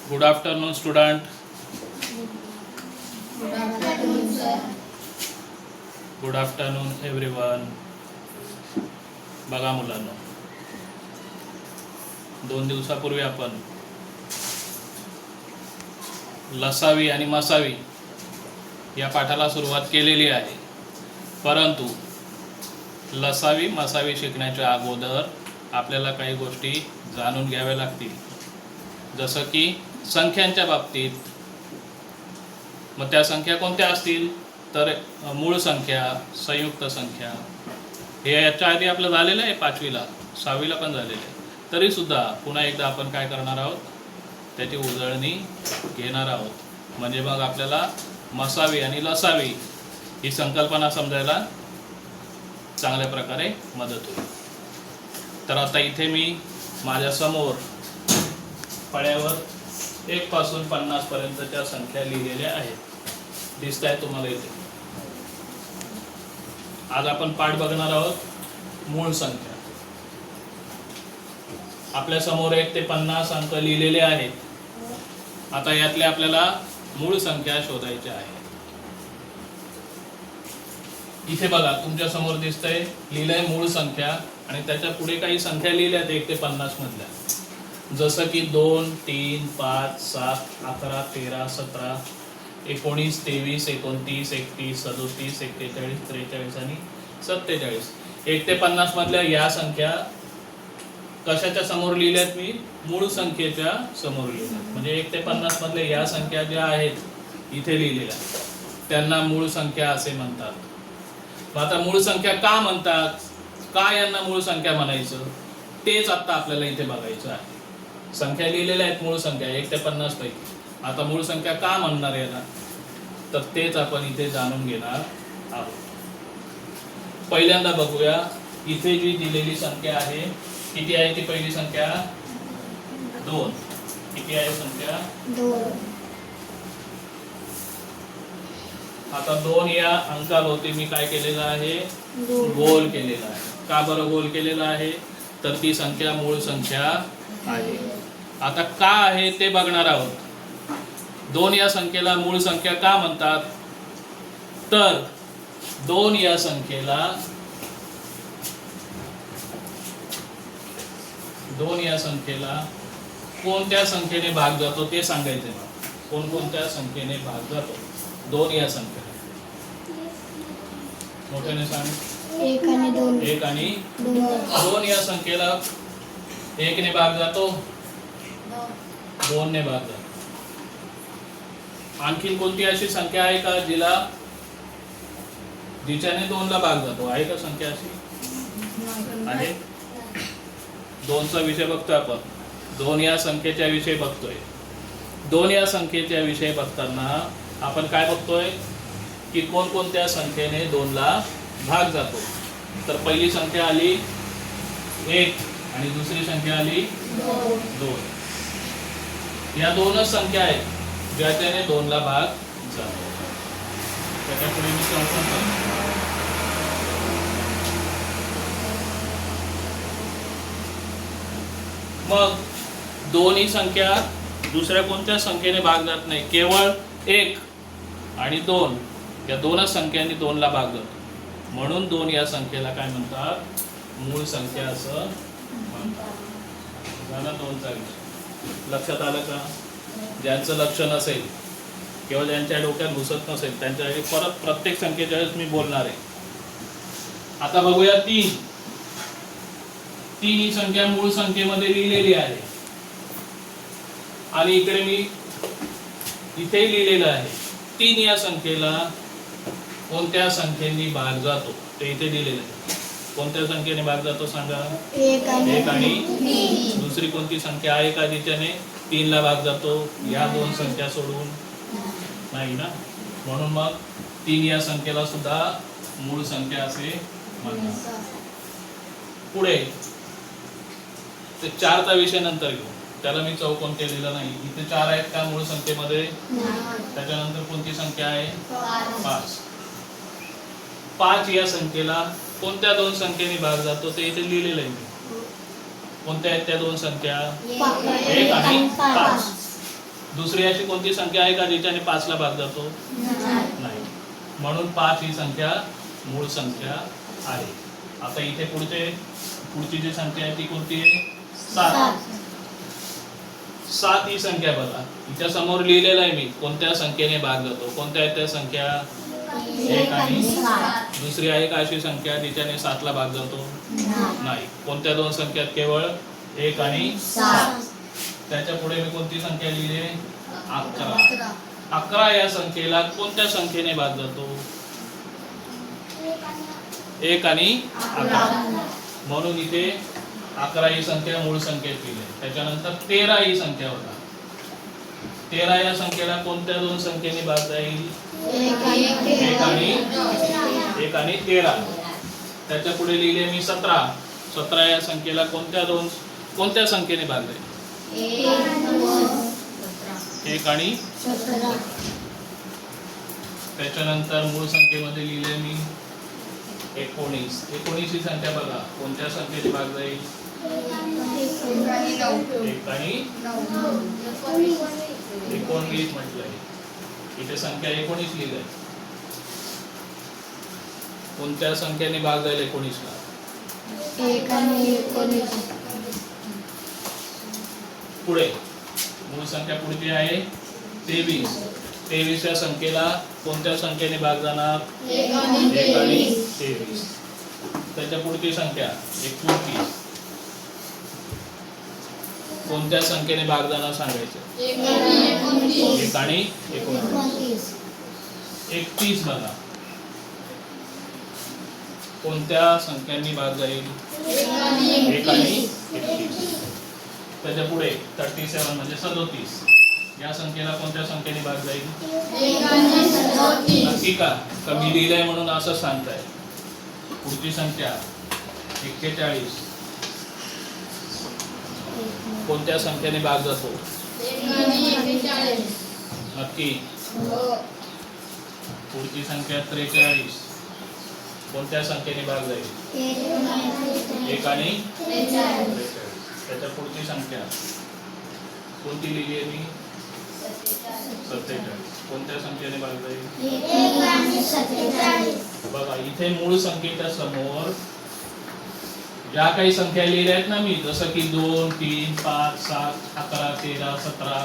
Good afternoon, student. Good afternoon, sir. Good afternoon, everyone. बघा मुलांनो, 2 दिवसापूर्वी आपण लसावी आणि मसावी या पाठाला सुरुवात केलेली आहे. परंतु लसावी मसावी शिकण्याच्या अगोदर आपल्याला काही गोष्टी जाणून घ्याव्या लागतील. जसं की संख्यांच्या बाबतीत, मग त्या संख्या कोणत्या असतील तर मूळ संख्या, संयुक्त संख्या. हे याच्या आधी आपलं झालेलं आहे 5वीला, 6वीला पण झालेलं आहे. तरीसुद्धा पुन्हा एकदा आपण काय करणार आहोत, त्याची उजळणी घेणार आहोत. म्हणजे मग आपल्याला मसावी आणि लसावी ही संकल्पना समजायला चांगल्या प्रकारे मदत होईल. तर आता इथे मी माझ्यासमोर फळ्यावर 1 पासून 50 पर्यंतच्या संख्या लिहिलेल्या आहेत. दिसत आहे तुम्हाला इथे. आज आपण पाठ बघणार आहोत मूळ संख्या. आपल्या समोर 1 ते 50 अंक लिहिलेले आहेत. आता यातले आपल्याला मूळ संख्या शोधायच्या आहेत. इथे बघा, तुमच्या समोर दिसतंय लिहिलंय मूळ संख्या आणि त्याच्या पुढे काही संख्या लिहिल्यात 1 ते 50 मधल्या. जसं की 2, 3, 5, 7, 11, 13, 17, 19, 23, 29, 31, 37, 41, 43 आणि 47. 1 ते 50 मधल्या या संख्या कशाच्या समोर लिहिल्यात? मी मूळ संख्येच्या समोर लिहिल्यात. म्हणजे 1 ते 50 मधल्या या संख्या ज्या आहेत इथे लिहिलेल्या, त्यांना मूळ संख्या असे म्हणतात. मग आता मूळ संख्या का म्हणतात, का यांना मूळ संख्या म्हणायचं, तेच आता आपल्याला इथे बघायचं आहे. संख्या लिहिलेल्या आहेत मूळ संख्या 1 ते 50 पैकी. आता मूळ संख्या का म्हणणार याला, तर तेच आपण इथे जाणून घेणार आहोत. पहिल्यांदा बघूया, इथे जी दिलेली संख्या आहे, किती आहे ती पहिली संख्या? 2. किती आहे संख्या? 2. आता 2 या अंकाभोवती मी काय केलेलं आहे? गोल केलेला आहे. का बरं गोल केलेला आहे? तर ती संख्या मूळ संख्या आहे. आता का आहे ते बघणार आहोत. 2 या संख्येला मूळ संख्या का म्हणतात? तर 2 या संख्येला कोणत्या संख्येने भाग जातो ते सांगायचे ना. कोणत्या संख्येने भाग जातो 2 या संख्येला? मोठ्याने सांग. 1 आणि 2. 1 आणि 2 या संख्येला 1 ने भाग जातो, 2 ने भाग जातो. आणखीन कोणती अशी संख्या आहे का जिच्याने 2 ला भाग जातो? आहे का संख्या अशी? आहे. 2 चा विषय बघतोय आपण. 2 या संख्येच्या विषयी बघतोय. 2 या संख्येच्या विषयी बघताना आपण काय बघतोय की कोणत्या संख्येने 2 ला भाग जातो. तर पहिली संख्या आली 1 आणि दुसरी संख्या आली 2. या 2च संख्या आहेत ज्याच्याने 2 ला भाग जातो. त्याच्या पुढे मी सांगतो. मग 2 ही संख्या दुसऱ्या कोणत्या संख्येने भाग जात नाही. केवळ 1 आणि 2 या 2च संख्यांनी 2 ला भाग जातो. म्हणून 2 या संख्येला काय म्हणतात? मूळ संख्या असं म्हणतात. झाला 2 चा विषय. लक्षात आलं का? ज्यांचं लक्ष नसेल किंवा ज्यांच्या डोक्यात घुसत नसेल त्यांच्यासाठी परत प्रत्येक संख्येच्या वेळेस मी बोलणार आहे. आता बघूया 3 ही संख्या मूळ संख्येमध्ये लिहिलेली आहे आणि इकडे मी इथे लिहिलेलं आहे. 3 या संख्येला कोणत्या संख्येने भाग जातो ते इथे दिलेलं आहे. कोणत्या संख्येने भाग जातो सांगा? 1 आणि दुसरी कोणती संख्या आहे का जिच्याने 3 ला भाग जातो? या 2 संख्या सोडून नाही ना. म्हणून मग 3 या संख्येला सुद्धा मूळ संख्या असे म्हणतात. पुढे ते 4 चा विषय नंतर घेऊ. त्याला मी चौकोन केलेला नाही. इथे 4 आहेत का मूळ संख्येमध्ये? त्याच्यानंतर कोणती संख्या आहे? 5. 5 या संख्येला कोणत्या 2 संख्येने भाग जातो ते इथे लिहिलेलं आहे. कोणत्या आहेत त्या 2 संख्या? 1 आणि 5. दुसरी अशी कोणती संख्या आहे का ज्याच्याने 5 ला भाग जातो? नाही. म्हणून 5 ही संख्या मूळ संख्या आहे. आता इथे पुढची जी संख्या आहे ती कोणती आहे? 7. 7 ही संख्या बघा, इथे समोर लिहिलेलं आहे मी कोणत्या संख्येने भाग जातो. कोणत्या आहेत त्या संख्या? 1 आणि 7. दुसरी आहे का अशी संख्या जिच्याने 7 ला भाग जातो? नाही. कोणत्या दोन संख्या आहेत? केवळ 1 आणि 7. त्याच्या पुढे मी कोणती संख्या लिहिली? 11. 11 या संख्येला कोणत्या संख्येने भाग जातो? 1 आणि 11. म्हणून इथे 11 ही संख्या मूळ संख्येत लिहिली. त्याच्यानंतर 13 ही संख्या होता. 13 या संख्येला कोणत्या दोन संख्येने भाग जाईल? 1 आणि 13. त्याच्या पुढे लिहिले मी 17. 17 या संख्येला कोणत्या संख्येने भाग जाईल? 1 आणि 17. त्याच्यानंतर मूळ संख्येमध्ये लिहिले मी 19. 19 ही संख्या बघा कोणत्या संख्येने भाग जाईल? 1 आणि 19 म्हटलंय. इथे संख्या 19 लिहिलंय. कोणत्या संख्येने भाग जाईल 19 ला? 1 आणि 19. पुढे मूळ संख्या पुढची आहे 23. 23 या संख्येला कोणत्या संख्येने भाग जाणार? 1 आणि 23. त्याच्या पुढची संख्या 29. कोणत्या संख्येने भाग जाणार सांगायचं? 1 आणि 29. 31 बघा कोणत्या संख्यांनी भाग जाईल? 1 आणि 31. त्याच्या पुढे 37 म्हणजे 37 या संख्येला कोणत्या संख्येने भाग जाईल? 1 आणि 37. नक्की का? कमी लिहिलंय म्हणून असं सांगताय. पुढची संख्या 41 कोणत्या संख्येने भाग जातो? 1 आणि 41. नक्की? पुढची संख्या 43 कोणत्या संख्येने भाग जाईल? 1 आणि 43. त्याच्या पुढची संख्या कोणती लिहिली आहे मी? 47 कोणत्या संख्येने भाग जाईल? 1 आणि 47. बघा इथे मूळ संख्येच्या समोर ज्या काही संख्या लिहिल्या आहेत ना मी, जसं की 2, 3, 5, 7, 11, 13, 17,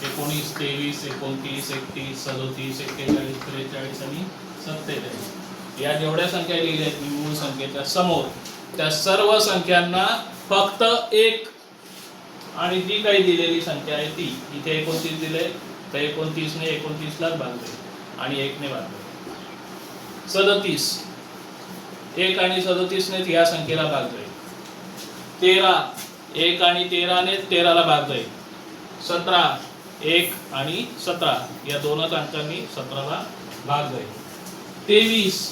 19, 23, 29, 31, 37, 41, 43 आणि 47 या जेवढ्या संख्या लिहिल्या आहेत मी मूळ संख्येच्या समोर, त्या सर्व संख्यांना फक्त 1 आणि जी काही दिलेली संख्या आहे ती इथे 29 दिले तर 29 ने 29 लाच भागले आणि 1 ने भागले. 37 1 आणि 37 ने या संख्येला भाग जाईल. 13 1 आणि 13 ने 13 ला भाग जाईल. 17 1 आणि 17 या दोनच अंकांनी 17 ला भाग जाईल. 23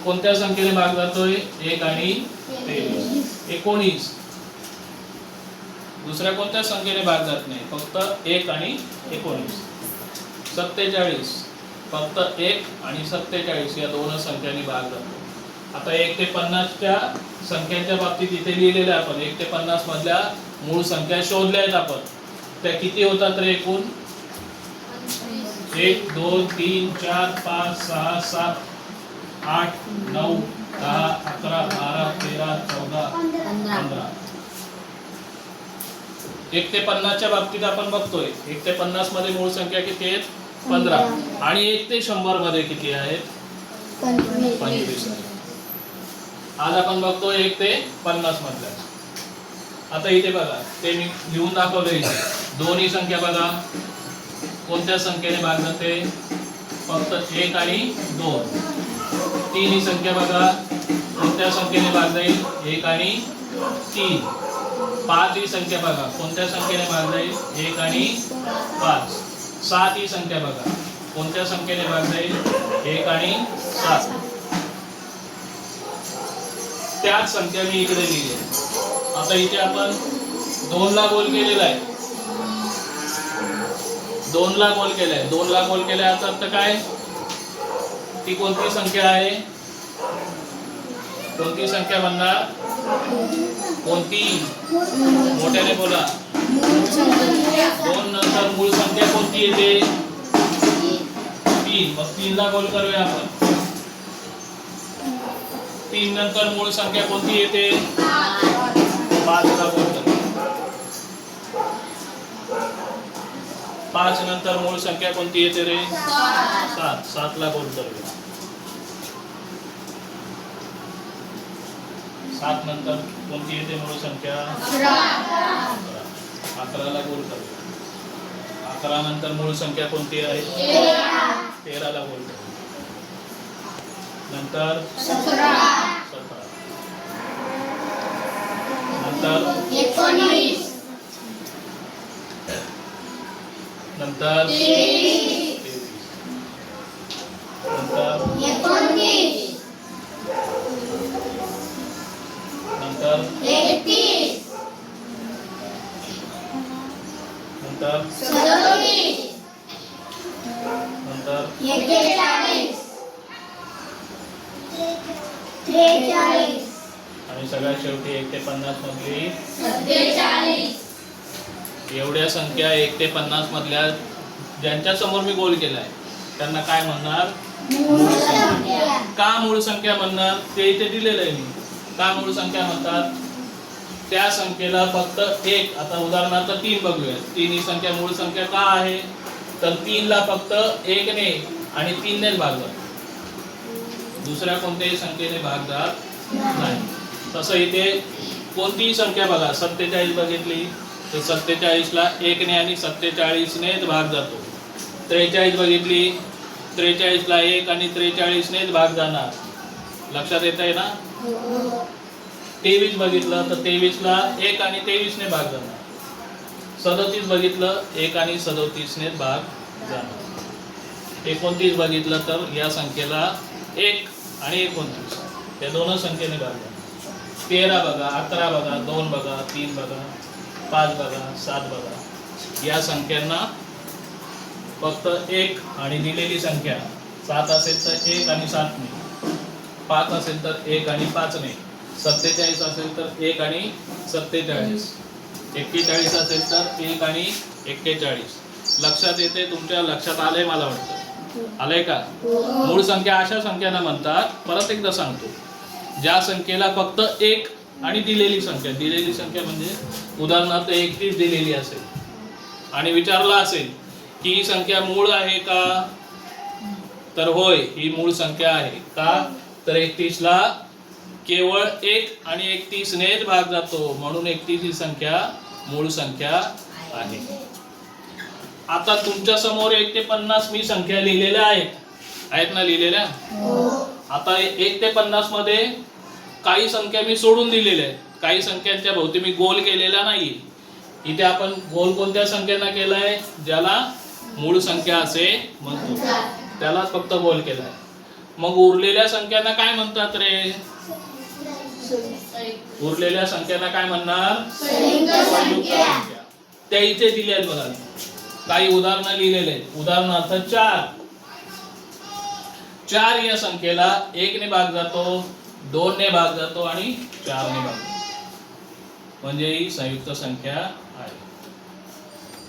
कोणत्या संख्येने भाग जातोय? 1 आणि 23. 19 दुसऱ्या कोणत्या संख्येने भाग जात नाही, फक्त 1 आणि 19. 47 फक्त 1 आणि 47 या दोनच संख्यांनी भाग जातो. आता 1 ते 50 च्या संख्यांच्या बाबतीत इथे लिहिलेल्या आपण 1 ते 50 मधल्या मूळ संख्या शोधल्या आहेत आपण. त्या किती होतात रे एकूण? 1 2 3 4 5 6 7 8 9 10 11 12 13 14 15. 1 ते 50 च्या बाबतीत आपण बघतोय 1 ते 50 मध्ये मूळ संख्या किती आहेत? 15. आणि 1 ते 100 मध्ये किती आहेत? 25. आज आपण बघतोय 1 ते 50 मधल्या. आता इथे बघा ते मी लिहून दाखवलंय इथे. दोन्ही संख्या बघा कोणत्या संख्येने भाग जाते? फक्त 1 आणि 2. 3 ही संख्या बघा कोणत्या संख्येने भाग जाईल? 1 आणि 3. 5 ही संख्या बघा कोणत्या संख्येने भाग जाईल? 1 आणि 5. 7 ही संख्या बघा कोणत्या संख्येने भाग जाईल? 1 आणि 7. त्याच संख्या मी इकडे लिहिली. आता इथे आपण 2 ला गोल केलेला आहे. 2 ला गोल केलाय. 2 ला गोल केलाय याचा अर्थ काय? ती कोणती संख्या आहे? कोणती संख्या म्हणणार? कोणती? मोठ्याने बोला. 2 नंतर मूळ संख्या कोणती येते 3. मग 3 ला गोल करूया आपण. 3 नंतर मूळ संख्या कोणती येते 5 ला गोल करूया. 5 नंतर मूळ संख्या कोणती येते रे 7. 7 ला गोल करूया. 7 नंतर कोणती येते मूळ संख्या 11 ला गोल करूया. 11 नंतर मूळ संख्या कोणती आहे 13 ला गोल करूया. नंतर 17 नंतर 19 नंतर 23 नंतर 29 नंतर 31 नंतर 37 नंतर 41 43 आणि सगळ्यात शेवटी 1 ते 50 मधली 47 एवढ्या संख्या 1 ते 50 मधल्या ज्यांच्या समोर मी गोल केलाय त्यांना काय म्हणणार मूळ संख्या का मूळ संख्या म्हणणार ते इथे दिलेलं आहे मी. का मूळ संख्या म्हणतात त्या संख्येला फक्त एक. आता उदाहरणार्थ 3 बघूया. 3 ही संख्या मूळ संख्या का आहे तर 3 ला फक्त 1 ने आणि 3 नेच भाग जातो. दुसऱ्या कोणत्याही संख्येने भाग जात नाही. तसं इथे कोणतीही संख्या बघा 47 बघितली तर 47 ला 1 ने आणि 47 नेच भाग जातो. 43 बघितली 43 ला 1 आणि 43 नेच भाग जाणार. लक्षात येत आहे ना. 23 बघितलं तर 23 ला 1 आणि 23 ने भाग जाणार. 37 बघितलं 1 आणि 37 ने भाग जाणार. 29 बघितलं तर या संख्येला 1 आणि 29 या दोन संख्येने भाग जाणार. 13 बघा 11 बघा 2 बघा 3 बघा 5 बघा 7 बघा या संख्यांना फक्त 1 आणि दिलेली संख्या 7 असेल तर 1 आणि 7 ने, 5 असेल तर 1 आणि 5 ने, 47 असेल तर 1 आणि 47, 41 असेल तर 1 आणि 41. लक्षात येते तुमच्या लक्षात आलंय मला वाटतं. आलंय का. मूळ संख्या अशा संख्यांना म्हणतात. परत एकदा सांगतो ज्या संख्येला फक्त 1 आणि दिलेली संख्या म्हणजे उदाहरणार्थ 31 दिलेली असेल आणि विचारला असेल की ही संख्या मूळ आहे का तर होय ही मूळ संख्या आहे. का तर 31 ला केवळ 1 आणि 31 नेच भाग जातो म्हणून 31 ही संख्या मूळ संख्या आहे. आता तुमच्या समोर 1 ते 50 मी संख्या लिहिलेल्या आहेत ना लिहिलेल्या. आता 1 ते 50 मध्ये काही संख्या मी सोडून दिलेल्या आहेत. काही संख्यांच्या भोवती मी गोल केलेला नाही. इथे आपण गोल कोणत्या संख्यांना केलाय ज्याला मूळ संख्या असे म्हणतो त्यालाच फक्त गोल केलाय. मग उरलेल्या संख्यांना काय म्हणतात रे. उरलेल्या संख्यांना काय म्हणणार संयुक्त संख्या. त्या इथे दिल्यात बघा. काही उदाहरणं लिहिलेले आहेत. उदाहरणार्थ 4 या संख्येला 1 ने भाग जातो 2 ने भाग जातो आणि 4 ने भाग जातो म्हणजे ही संयुक्त संख्या आहे.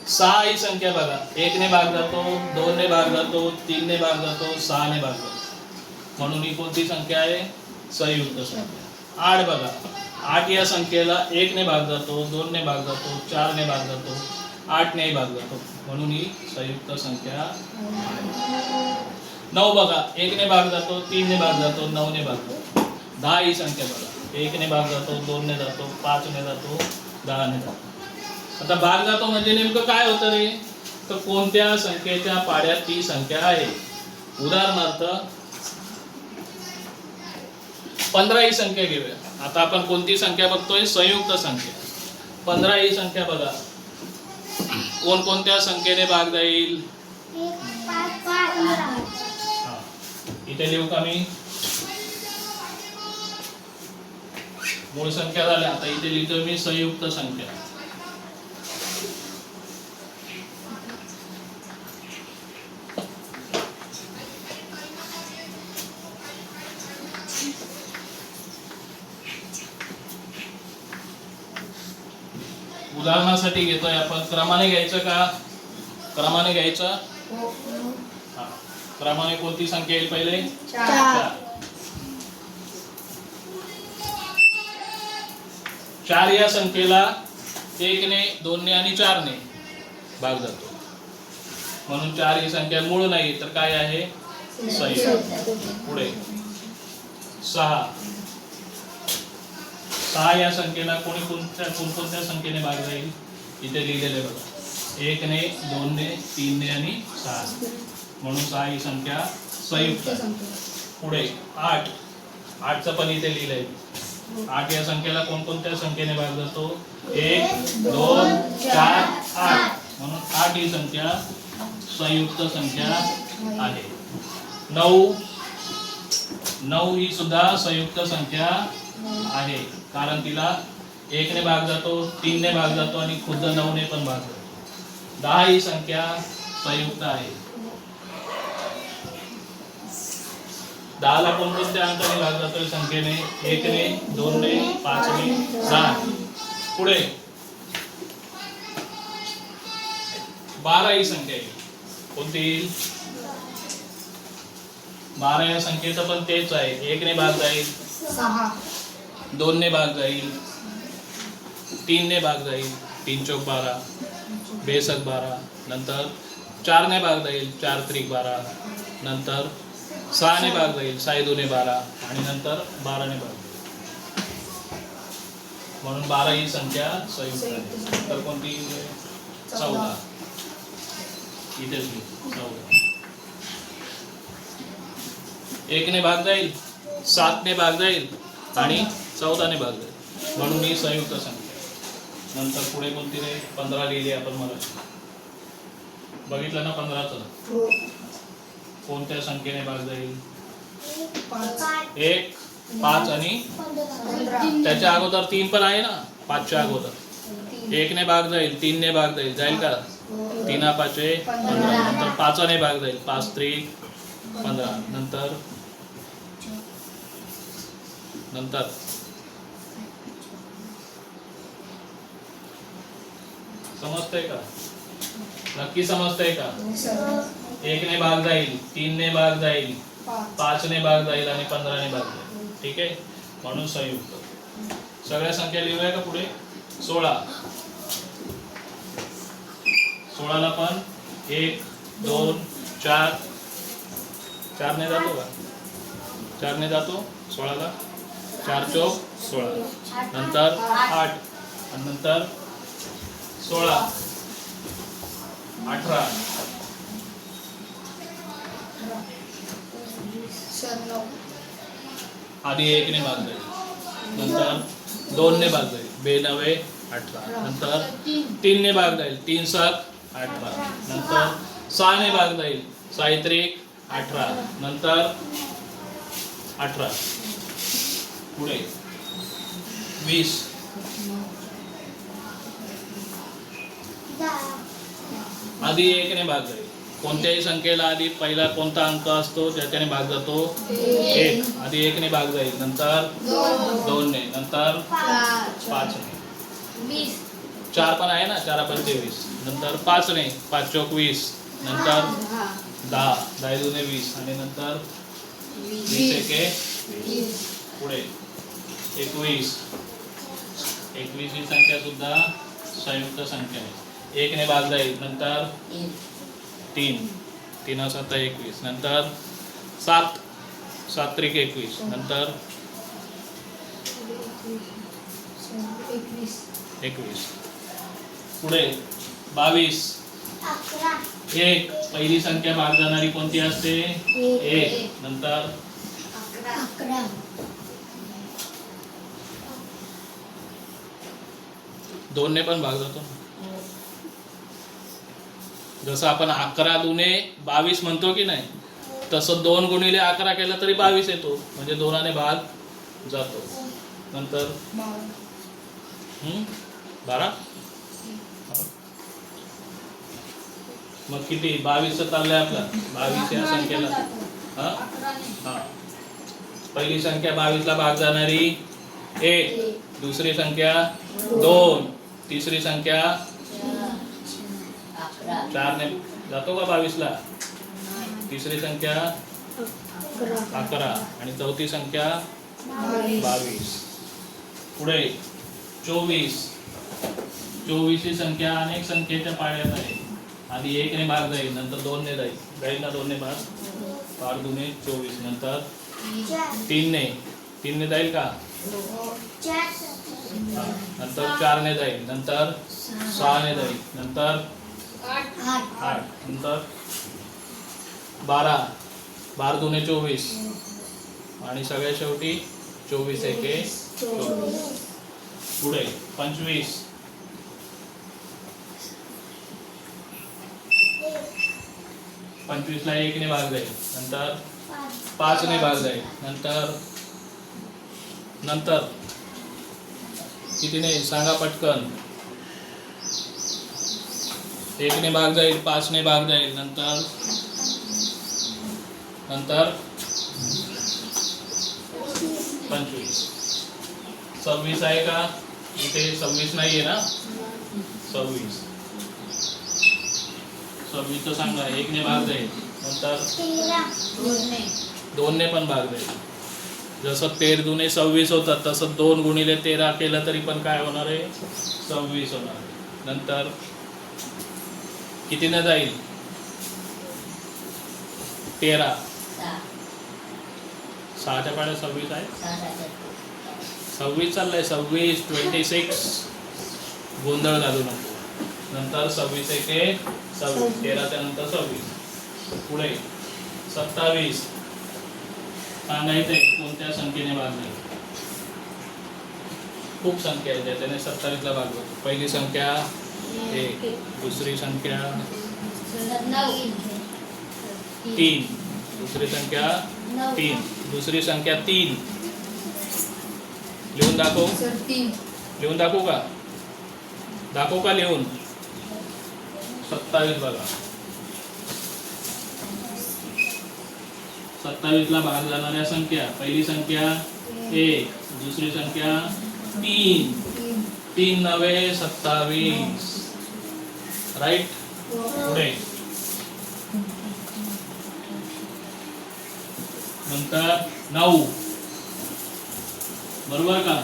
6 ही संख्या बघा 1 ने भाग जातो 2 ने भाग जातो 3 ने भाग जातो 6 ने भाग जातो म्हणून ही कोणती संख्या आहे संयुक्त संख्या. 8 बघा 8 या संख्येला 1 ने भाग जातो 2 ने भाग जातो 4 ने भाग जातो 8 ने भाग जातो म्हणून ही संयुक्त संख्या आहे. 9 बघा 1 ने भाग जातो 3 ने भाग जातो 9 ने भाग जातो. 10 ही संख्या बघा 1 ने भाग जातो 2 ने जातो 5 ने जातो 10 ने जातो. आता भाग जातो म्हणजे नेमकं काय होतं रे तर कोणत्या संख्येच्या पाड्यात ती संख्या आहे. उदाहरणार्थ 15 ही संख्या घेऊया. आता आपण कोणती संख्या बघतोय संयुक्त संख्या. 15 ही संख्या बघा कोणत्या संख्येने भाग जाईल. इथे लिहू का मी मूळ संख्या झाल्या. आता इथे लिहितो मी संयुक्त संख्या. उदाहरणासाठी घेतोय आपण. क्रमाने घ्यायचं का? क्रमाने घ्यायचं. हा. क्रमाने कोणती संख्या येईल पहिले? 4. 4 या संख्येला 1 ने, 2 ने आणि 4 ने भाग जातो. म्हणून 4 ही संख्या मूळ नाही तर काय आहे? संयुक्त. पुढे 6. 6 या संख्येला कोणकोणत्या संख्येने भाग जाईल? इथे लिहिलेले बघा. 1 ने, 2 ने, 3 ने आणि 6. म्हणून 6 ही संख्या संयुक्त आहे. पुढे 8. 8चं पण इथे लिहिलंय. 8 या संख्येला कोणकोणत्या संख्येने भाग जातो? 1, 2, 4, 8. म्हणून 8 ही संख्या संयुक्त संख्या आहे. 9 ही सुद्धा संयुक्त संख्या आहे, कारण तिला 1 ने भाग जातो, 3 ने भाग जातो आणि खुद्द 9 ने पण भाग जातो. 10 ही संख्या संयुक्त आहे. 10 ला कोणकोणत्या अंकाने भाग जातोय संख्येने? 1 ने, 2 ने, 5 ने, 6. पुढे 12 ही संख्या आहे. कोणती? 12 या संख्येचं पण तेच आहे. 1 ने भाग जाईल, 2 ने भाग जाईल, 3 ने भाग जाईल, 3 चौक 12, बेसक 12. नंतर 4 ने भाग जाईल, 4 त्रिक 12. नंतर 6 ने भाग जाईल, 6 दुने 12 आणि नंतर 12 ने भाग जाईल. म्हणून 12 ही संख्या संयुक्त आहे. तर कोणती? 14. इथेच 14. 1 ने भाग जाईल, 7 ने भाग जाईल आणि 14 ने भाग जाईल. म्हणून ही संयुक्त संख्या. नंतर पुढे कोणती रे? 15 लिहिली आपण मराठी. बघितलं ना 15चं? कोणत्या संख्येने भाग जाईल? 1, 5 आणि त्याच्या अगोदर 3 पण आहे ना. 5च्या अगोदर 1 ने भाग जाईल, 3 ने भाग जाईल का? 3 5 15. नंतर 5 ने भाग जाईल, 5 त्रिक 15. नंतर समजतंय का? नक्की समजतंय का? 1 ने भाग जाईल, 3 ने भाग जाईल, 5 ने भाग जाईल आणि 15 ने भाग जाईल. ठीक आहे. म्हणून संयुक्त. सगळ्या संख्या लिहूया का पुढे? 16. 16 ला पण 1, 2, 4. 4 ने जातो का? 4 ने जातो 16 ला. 4 चौक 16. नंतर 8 आणि नंतर 16, 18. आधी 1 ने भाग जाईल, नंतर 2 ने भाग जाईल, 2 9 18. नंतर 3 ने भाग जाईल, 3 7 18. नंतर 6 ने भाग जाईल, 6 त्रिक 18. नंतर 18. पुढे 20. आधी 1 ने भाग जाईल. कोणत्याही संख्येला आधी पहिला कोणता अंक असतो त्याच्याने भाग जातो? 1. आधी 1 ने भाग जाईल, नंतर 2 ने, नंतर 5 ने. 4 पण आहे ना, 4 5 23. नंतर 5 ने, 5 चौक 20. नंतर 10, 10 दुने 20 आणि नंतर 20 एके 20. पुढे 21. 21 ही संख्या सुद्धा संयुक्त संख्या आहे. 1 ने भाग जाईल, नंतर 3, 3 7 21. नंतर 7, 7 त्रिक 21. नंतर 21. पुढे 22. 1 पहिली संख्या भाग जाणारी कोणती असते? 1. नंतर 2 ने पण भाग जातो. जसं आपण 11 दुने 22 म्हणतो की नाही, तसं 2 गुणिले 11 केला तरी 22 येतो. म्हणजे 2 ने भाग जातो. नंतर 12. मग किती? 22 चाललंय आपला. 22 या संख्येला हा पहिली संख्या 22 ला भाग जाणारी 1, दुसरी संख्या 2, तिसरी संख्या 4 ने जातो का 22 ला? तिसरी संख्या 11 आणि चौथी संख्या 22. पुढे 24. 24 ही संख्या अनेक संख्येच्या पाड्यात आहे. आधी 1 ने भाग जाईल, नंतर 2 ने जाईल ना 2 ने भाग, 4 दुने 24, नंतर 3 ने जाईल का? नंतर 4 ने जाईल, नंतर 6 ने जाईल, नंतर 8, नंतर 12 दुने 24 आणि सगळ्या शेवटी 24 एके 24. पुढे 25. 25 ला 1 ने भाग जाईल, नंतर 5 ने भाग जाईल, नंतर कितीने सांगा पटकन. 1 ने भाग जाईल, 5 ने भाग जाईल, नंतर 25. 26 आहे का? इथे 26 नाहीये ना? 26 तर सांगा. 1 ने भाग जाईल, नंतर 2 ने पण भाग जाईल. जसं 13 दुने 26 होतात तसं 2 गुणिले 13 केलं तरी पण काय होणार आहे? 26 होणार आहे. नंतर कितीने जाईल? 13. 6च्या पाड्यात 26 आहे. 26 चाललंय. 26 26 गोंधळ घालू नको. नंतर 26 एके 26, 13च्या नंतर 26. पुढे 27. सांगायचंय कोणत्या संख्येने भागले. खूप संख्या आहे त्याने 27 ला भागलो. पहिली संख्या 1, दुसरी संख्या 3, दुसरी संख्या 3, दुसरी संख्या 3. लिहून दाखव. लिहून दाखवू का? दाखवू का लिहून? 27 बघा. 27 ला भाग जाणाऱ्या संख्या. पहिली संख्या 1, दुसरी संख्या 3, 3 9 27. राईट. पुढे नंतर 9. बरोबर का?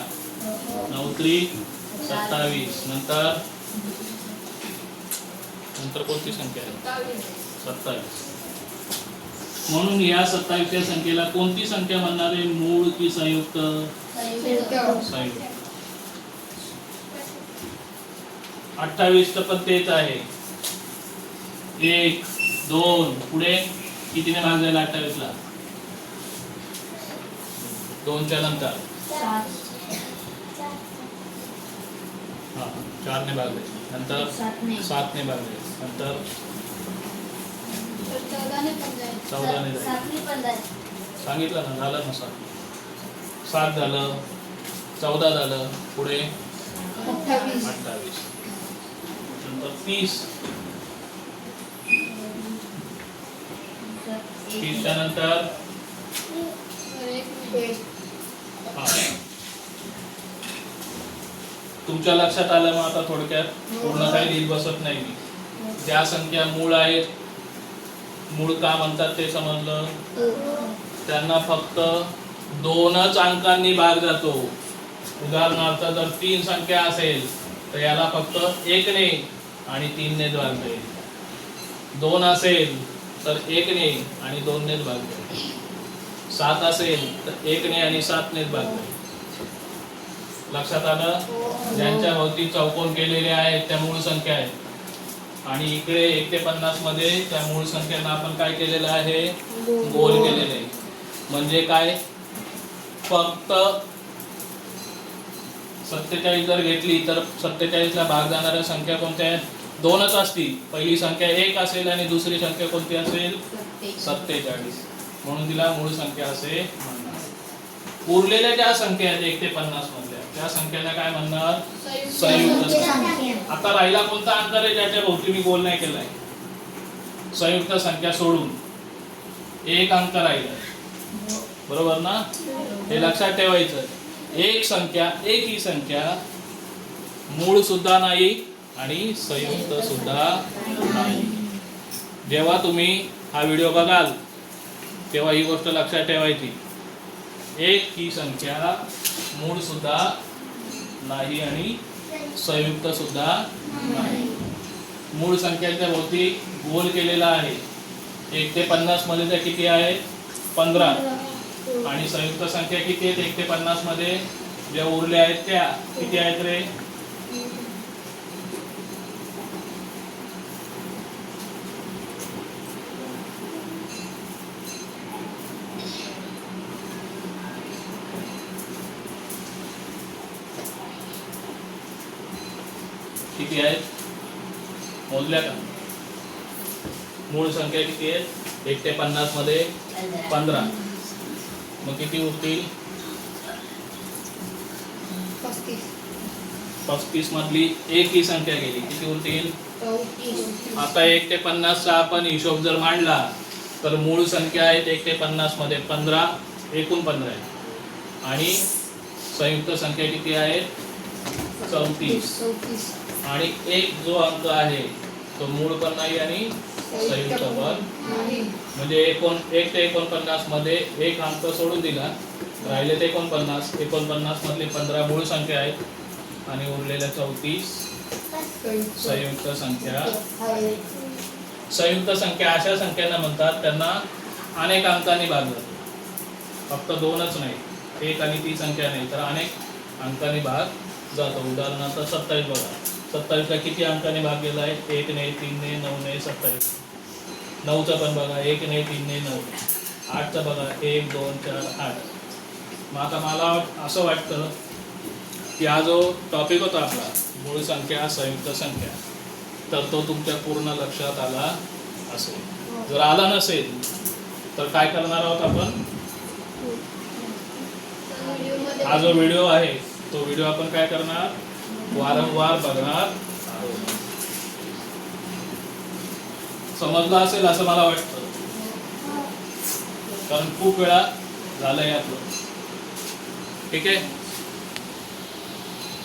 9 3 27. नंतर कोणती संख्या आहे? 27. म्हणून या 27व्या संख्येला कोणती संख्या म्हणणार आहे? मूळ की संयुक्त? संयुक्त. 28 तर पण तेच आहे. 1 2 पुढे कितीने भाग जाईल 28 ला? 2 च्या नंतर 4 ने भाग जाईल, नंतर 7 ने भाग जाईल, नंतर 14 ने जाईल. सांगितलं ना, झालं ना 7 झालं, 14 झालं, पुढे 28, नंतर 30, 30 च्या नंतर तुमच्या लक्षात आलं. मग आता थोडक्यात पूर्ण काही लिहित बसत नाही मी. ज्या संख्या मूळ आहेत, मूळ का म्हणतात ते समजलं. त्यांना फक्त 2च अंकांनी भाग जातो. उदाहरणार्थ जर 3 संख्या असेल तर याला फक्त 1 ने आणि 3 ने भाग जाईल. 2 असेल तर 1 ने आणि 2 नेच भाग जाईल. 7 असेल तर 1 ने आणि 7 नेच भाग जाईल. लक्षात आलं. ज्यांच्या भोवती चौकोन केलेले आहेत त्या मूळ संख्या आहेत, आणि इकडे 1 ते 50 मध्ये त्या मूळ संख्यांना आपण काय केलेलं आहे? गोल केलेले आहे. म्हणजे काय? फक्त 47 जर घेतली तर 47 ला भाग जाणाऱ्या संख्या कोणत्या आहेत? 2च असतील. पहिली संख्या 1 असेल आणि दुसरी संख्या कोणती असेल? 47. म्हणून तिला मूळ संख्या असे म्हणणार. उरलेल्या ज्या संख्या आहेत 1 ते 50 मधल्या त्या संख्येला काय म्हणणार? संयुक्त संख्या. आता राहिला कोणता अंतर आहे ज्याच्या भोवती मी गोल नाही केलाय? संयुक्त संख्या सोडून 1 अंक राहिला. बरोबर ना? हे लक्षात ठेवायचं. एक ही संख्या मूळ सुद्धा नाही आणि संयुक्त सुद्धा नाही. जेव्हा तुम्ही हा व्हिडिओ बघाल तेव्हा ही गोष्ट लक्षात ठेवायची. एक ही संख्या मूळ सुद्धा नाही आणि संयुक्त सुद्धा नाही. मूळ संख्येच्या भोवती गोल केलेला आहे. 1 ते 50 मध्ये त्या किती आहे? 15. आणि संयुक्त संख्या किती आहेत? 1 ते 50 मध्ये ज्या उरल्या आहेत त्या किती आहेत रे? किती आहेत? मोजल्या का? मूळ संख्या किती आहेत? 1 ते 50 मध्ये 15. मग किती उरतील? 35 मधली एक ही संख्या गेली. किती उरतील? 34. आता 1 ते 50 चा आपण हिशोब जर मांडला तर मूळ संख्या आहेत 1 ते 50 मध्ये 15, एकूण 15 आहेत. आणि संयुक्त संख्या किती आहेत? 34. आणि एक जो अंक आहे तो मूळ पण नाही आणि संयुक्त पण. म्हणजे 1 ते 49 मध्ये एक अंक सोडून दिला, राहिले ते 49. 49 मधले 15 मूळ संख्या आहेत आणि उरलेल्या 34 संयुक्त संख्या. संयुक्त संख्या अशा संख्यांना म्हणतात त्यांना अनेक अंकांनी भागलं. फक्त 2च नाही, 1 आणि ती संख्या नाही, तर अनेक अंकांनी भाग जातो. उदाहरणार्थ 27 बघा. 27 ला किती अंकाने भाग गेला आहे? 1 ने, 3 ने, 9 ने, 27. 9चा पण बघा, 1 ने, 3 ने, 9. 8चा बघा, 1, 2, 4, 8. मग आता मला असं वाटतं की हा जो टॉपिक होता आपला मूळ संख्या संयुक्त संख्या, तर तो तुमच्या पूर्ण लक्षात आला असेल. जर आला नसेल तर काय करणार आहोत आपण? हा जो व्हिडिओ आहे तो व्हिडिओ आपण काय करणार? वारंवार बघणार आहोत. समजलं असेल असं मला वाटतं, कारण खूप वेळा झालंय आपलं. ठीक आहे.